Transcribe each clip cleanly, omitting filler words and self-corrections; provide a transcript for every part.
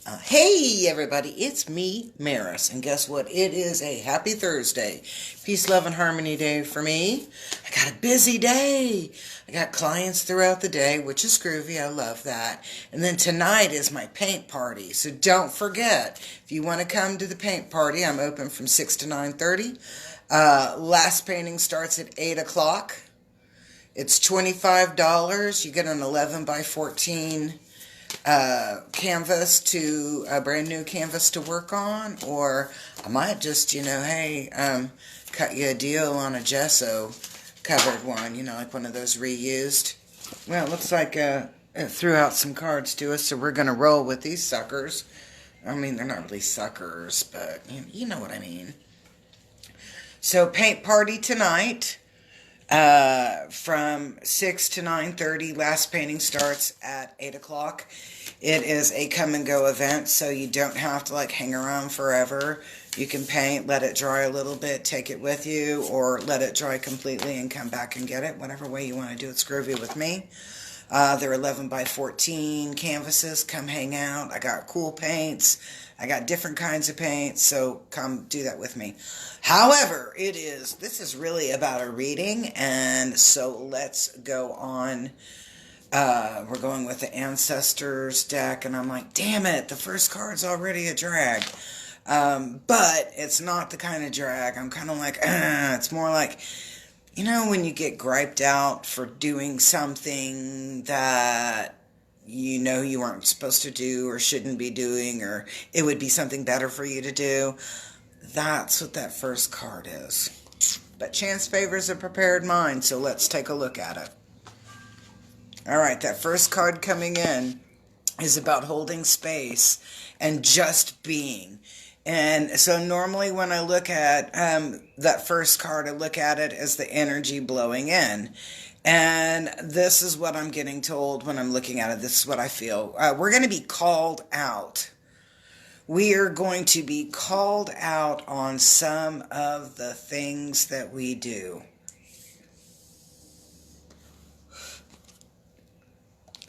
Hey everybody, it's me, Maris, and guess what? It is a happy Thursday. Peace, love, and harmony day for me. I got a busy day. I got clients throughout the day, which is groovy. I love that. And then tonight is my paint party, so don't forget, if you want to come to the paint party, I'm open from 6 to 9:30. Last painting starts at 8 o'clock. It's $25. You get an 11 by 14 canvas to a brand new canvas to work on, or I might just, hey, cut you a deal on a gesso covered one, like one of those reused. Well, it looks like it threw out some cards to us, so we're going to roll with these suckers. I mean, they're not really suckers, but you know what I mean. So, paint party tonight. From 6 to 9:30. Last painting starts at 8 o'clock. It is a come and go event, so you don't have to hang around forever. You can paint, let it dry a little bit, take it with you, or let it dry completely and come back and get it. Whatever way you want to do it's groovy with me. They're 11 by 14 canvases. Come hang out. I got cool paints. I got different kinds of paints, so come do that with me. However, this is really about a reading, and so let's go on. We're going with the Ancestors deck, and I'm like, damn it, the first card's already a drag. But it's not the kind of drag. I'm kind of like, it's more like, when you get griped out for doing something that you weren't supposed to do or shouldn't be doing, or it would be something better for you to do. That's what that first card is. But chance favors a prepared mind, so let's take a look at it. All right, that first card coming in is about holding space and just being. And so normally when I look at that first card, I look at it as the energy blowing in. And this is what I'm getting told when I'm looking at it. This is what I feel. We're going to be called out. We are going to be called out on some of the things that we do.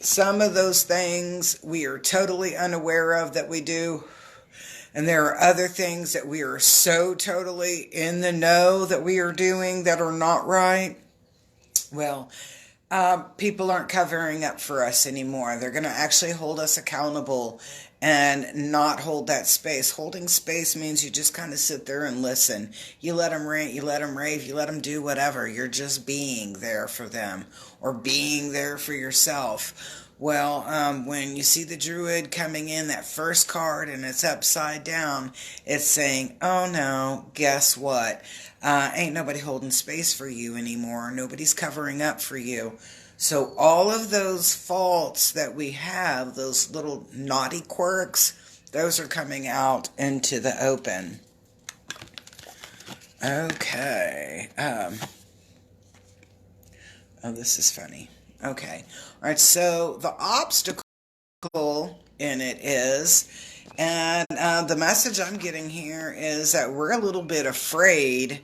Some of those things we are totally unaware of that we do. And there are other things that we are so totally in the know that we are doing that are not right. Well, people aren't covering up for us anymore. They're going to actually hold us accountable and not hold that space. Holding space means you just kind of sit there and listen. You let them rant, you let them rave, you let them do whatever. You're just being there for them or being there for yourself. Well, when you see the Druid coming in, that first card, and it's upside down, it's saying, oh no, guess what? Ain't nobody holding space for you anymore. Nobody's covering up for you. So all of those faults that we have, those little naughty quirks, those are coming out into the open. Okay. Oh, this is funny. Okay. All right, so the obstacle in it is, and the message I'm getting here is that we're a little bit afraid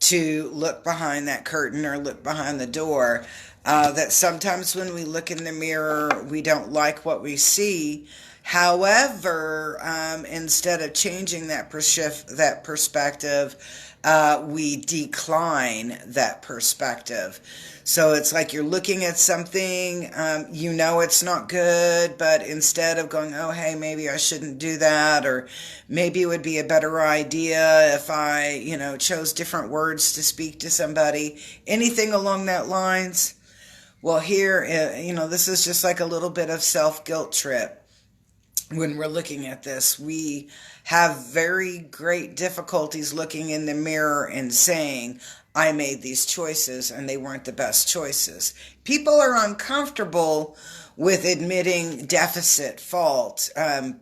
to look behind that curtain or look behind the door. That sometimes when we look in the mirror, we don't like what we see. However, instead of changing that perspective, we decline that perspective. So it's like you're looking at something, it's not good, but instead of going, oh, hey, maybe I shouldn't do that, or maybe it would be a better idea if I, chose different words to speak to somebody, anything along that lines. Well, here, this is just like a little bit of self-guilt trip. When we're looking at this, we have very great difficulties looking in the mirror and saying, I made these choices and they weren't the best choices. People are uncomfortable with admitting deficit, fault, an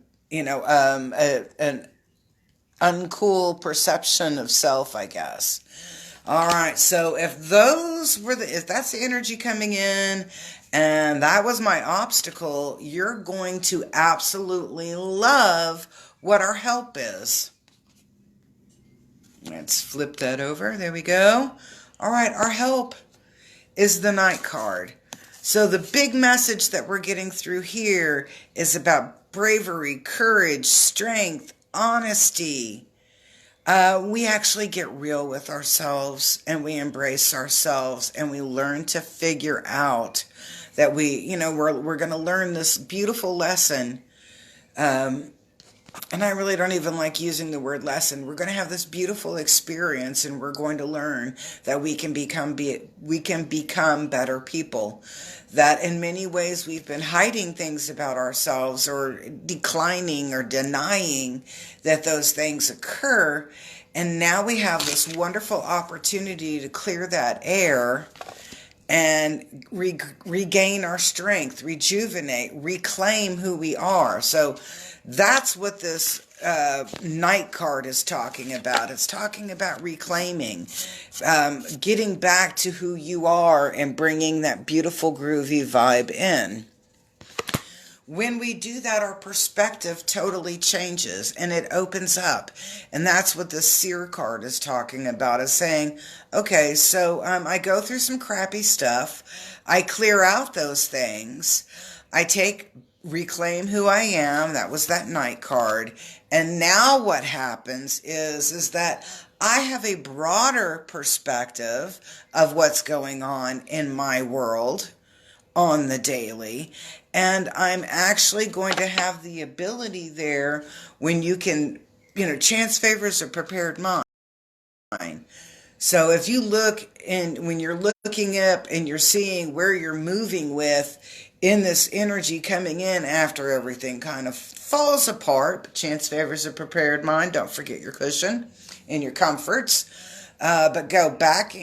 uncool perception of self, I guess. All right, so if that's the energy coming in, and that was my obstacle, you're going to absolutely love what our help is. Let's flip that over. There we go. All right, our help is the Knight card. So the big message that we're getting through here is about bravery, courage, strength, honesty. We actually get real with ourselves and we embrace ourselves and we learn to figure out that we're going to learn this beautiful lesson. And I really don't even like using the word lesson. We're going to have this beautiful experience and we're going to learn that we can become better people. That in many ways we've been hiding things about ourselves or declining or denying that those things occur. And now we have this wonderful opportunity to clear that air and regain our strength, rejuvenate, reclaim who we are. So that's what this Knight card is talking about. It's talking about reclaiming, getting back to who you are and bringing that beautiful groovy vibe in. When we do that, our perspective totally changes and it opens up. And that's what the Seer card is talking about, is saying, okay, so I go through some crappy stuff. I clear out those things. Reclaim who I am. That was that Knight card. And now what happens is that I have a broader perspective of what's going on in my world on the daily, and I'm actually going to have the ability there when you can, chance favors a prepared mind. So if you look when you're looking up and you're seeing where you're moving with in this energy coming in after everything kind of falls apart, but chance favors a prepared mind. Don't forget your cushion and your comforts. But go back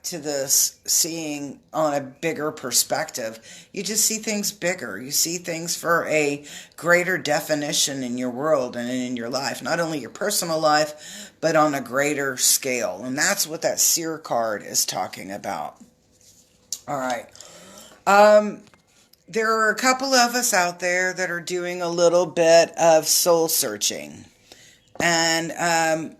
to this seeing on a bigger perspective. You just see things bigger. You see things for a greater definition in your world and in your life. Not only your personal life, but on a greater scale. And that's what that Seer card is talking about. All right. There are a couple of us out there that are doing a little bit of soul searching. And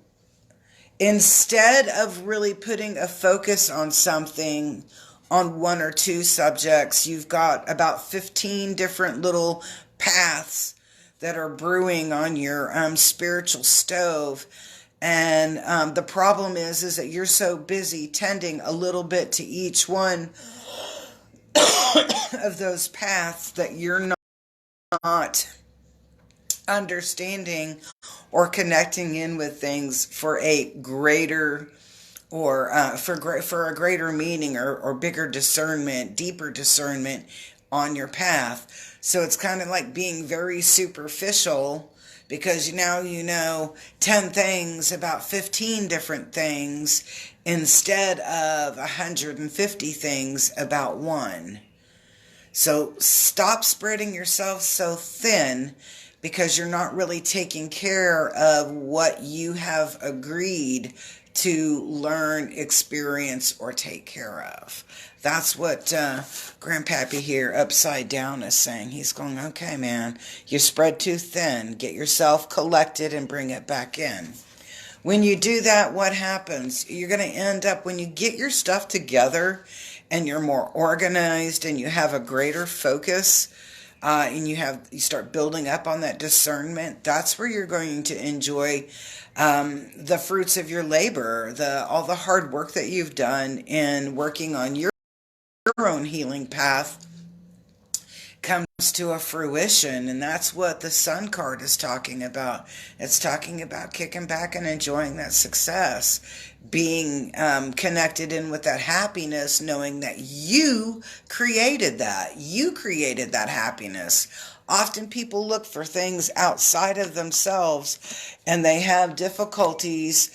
instead of really putting a focus on something, on one or two subjects, you've got about 15 different little paths that are brewing on your spiritual stove. And the problem is that you're so busy tending a little bit to each one of those paths that you're not understanding or connecting in with things for a greater or for a greater meaning or bigger discernment, deeper discernment on your path. So it's kind of like being very superficial because now you know 10 things about 15 different things instead of 150 things about one. So stop spreading yourself so thin because you're not really taking care of what you have agreed to learn, experience, or take care of. That's what Grandpappy here, upside down, is saying. He's going, okay, man, you spread too thin. Get yourself collected and bring it back in. When you do that, what happens? You're going to end up, when you get your stuff together and you're more organized and you have a greater focus, and you start building up on that discernment, that's where you're going to enjoy the fruits of your labor, all the hard work that you've done in working on your own healing path comes to a fruition. And that's what the Sun card is talking about. It's talking about kicking back and enjoying that success, being connected in with that happiness, knowing that you created that. You created that happiness. Often people look for things outside of themselves and they have difficulties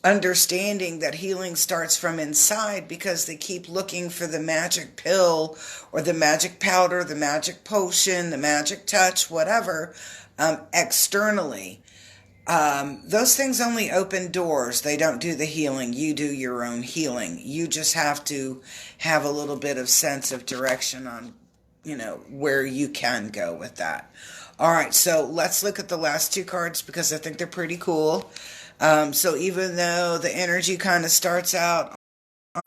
understanding that healing starts from inside because they keep looking for the magic pill or the magic powder, the magic potion, the magic touch, whatever, externally. Those things only open doors. They don't do the healing. You do your own healing. You just have to have a little bit of sense of direction on, where you can go with that. All right, so let's look at the last two cards because I think they're pretty cool. So even though the energy kind of starts out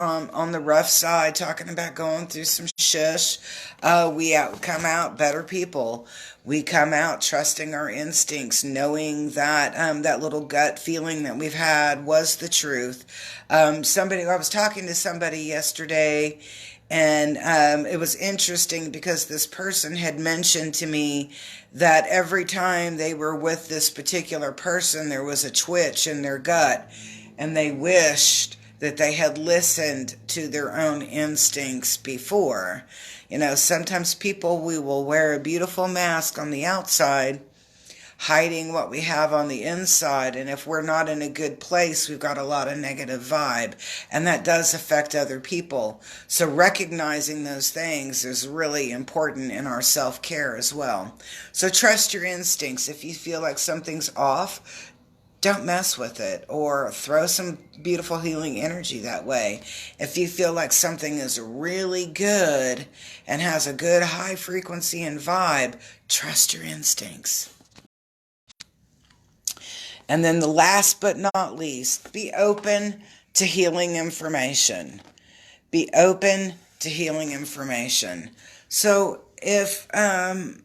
on the rough side, talking about going through some shush, come out better people. We come out trusting our instincts, knowing that that little gut feeling that we've had was the truth. I was talking to somebody yesterday, and it was interesting because this person had mentioned to me that every time they were with this particular person, there was a twitch in their gut, and they wished that they had listened to their own instincts before. You know, sometimes we will wear a beautiful mask on the outside, hiding what we have on the inside. And if we're not in a good place, we've got a lot of negative vibe. And that does affect other people. So recognizing those things is really important in our self-care as well. So trust your instincts. If you feel like something's off, don't mess with it, or throw some beautiful healing energy that way. If you feel like something is really good and has a good high frequency and vibe, trust your instincts. And then the last but not least, be open to healing information. Be open to healing information. So and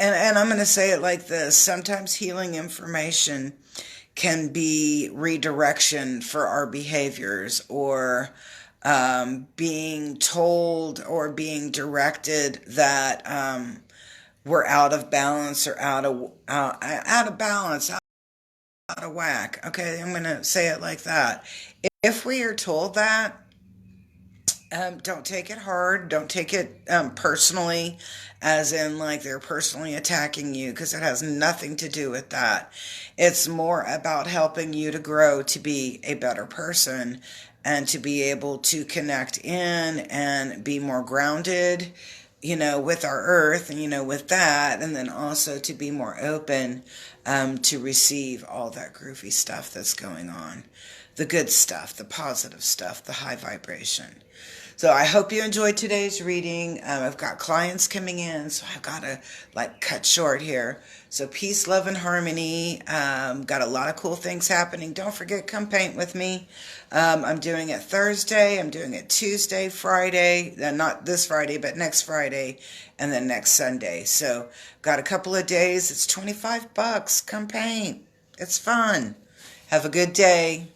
I'm going to say it like this, sometimes healing information can be redirection for our behaviors, or being told or being directed that we're out of balance, or out of balance, out of whack. Okay, I'm going to say it like that. If we are told that, don't take it hard. Don't take it personally, as in like they're personally attacking you, because it has nothing to do with that. It's more about helping you to grow to be a better person, and to be able to connect in and be more grounded, with our earth, and, with that, and then also to be more open to receive all that groovy stuff that's going on. The good stuff, the positive stuff, the high vibration. So I hope you enjoyed today's reading. I've got clients coming in, so I've got to cut short here. So peace, love, and harmony. Got a lot of cool things happening. Don't forget, come paint with me. I'm doing it Thursday. I'm doing it Tuesday, Friday. Not this Friday, but next Friday, and then next Sunday. So got a couple of days. It's $25. Come paint. It's fun. Have a good day.